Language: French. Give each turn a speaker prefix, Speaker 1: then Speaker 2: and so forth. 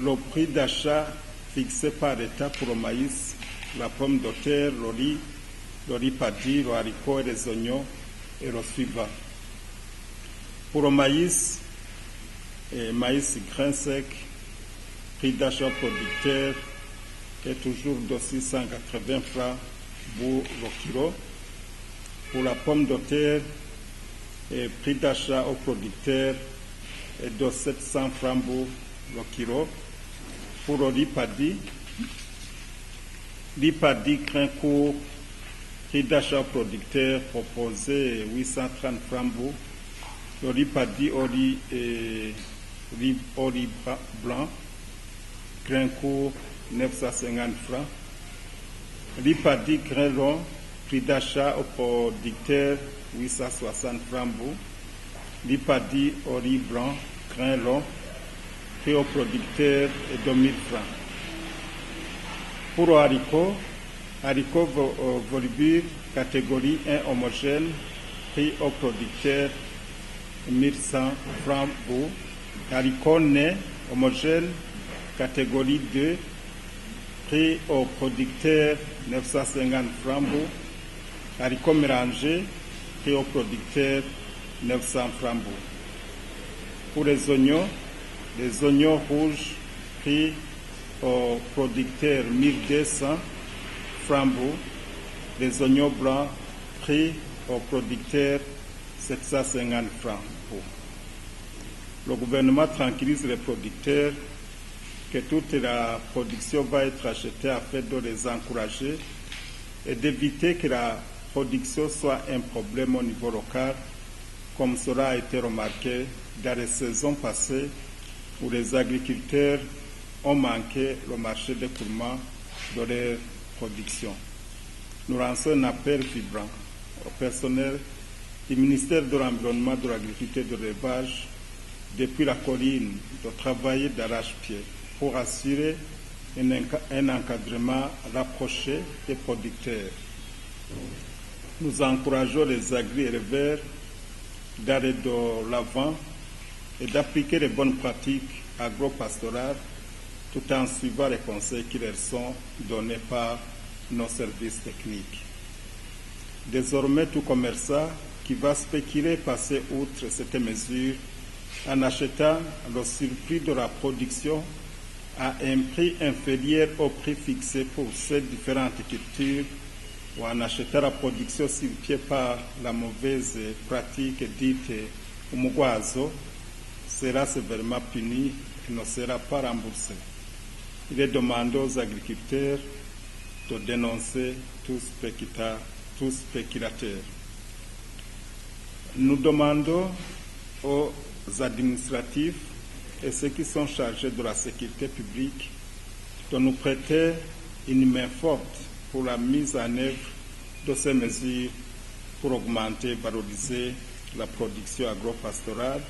Speaker 1: le prix d'achat fixé par l'État pour le maïs, la pomme de terre, le riz paddy, le haricot et les oignons et le suivant. Pour le maïs, maïs grain sec, prix d'achat producteur est toujours de 680 francs pour le kilo. Pour la pomme de terre, prix d'achat au producteur est de 700 francs pour le kilo. Pour le riz paddy grain court, prix d'achat au producteur proposé 830 francs pour le riz paddy au riz blanc, grain court 950 francs. Riz paddy grain long, prix d'achat au producteur 860 francs pour. Riz paddy au riz blanc, grain long, prix au producteur est 2000 francs. Pour le haricot volubile, catégorie 1 homogène, prix au producteur 1100 francs pour. Haricot né homogène, catégorie 2, prix au producteur 950 francs pour. Haricot mélangé, prix au producteur 900 francs pour. Pour les oignons rouges, prix au producteur 1200 francs pour. Les oignons blancs, prix au producteur 750 francs pour. Le gouvernement tranquillise les producteurs que toute la production va être achetée afin de les encourager et d'éviter que la production soit un problème au niveau local, comme cela a été remarqué dans les saisons passées où les agriculteurs ont manqué le marché d'écoulement de leur production. Nous lançons un appel vibrant au personnel du ministère de l'Environnement, de l'Agriculture et de l'Élevage depuis la colline de travailler d'arrache-pied pour assurer un encadrement rapproché des producteurs. Nous encourageons les agri-éleveurs d'aller de l'avant et d'appliquer les bonnes pratiques agro-pastorales tout en suivant les conseils qui leur sont donnés par nos services techniques. Désormais, tout commerçant qui va spéculer passer outre cette mesure en achetant le surplus de la production à un prix inférieur au prix fixé pour ces différentes cultures ou en achetant la production sur pied par la mauvaise pratique dite umugwazo sera sévèrement puni et ne sera pas remboursé. Il est demandé aux agriculteurs de dénoncer tout spéculateur. Nous demandons aux administratifs et ceux qui sont chargés de la sécurité publique de nous prêter une main forte pour la mise en œuvre de ces mesures pour augmenter et valoriser la production agro-pastorale.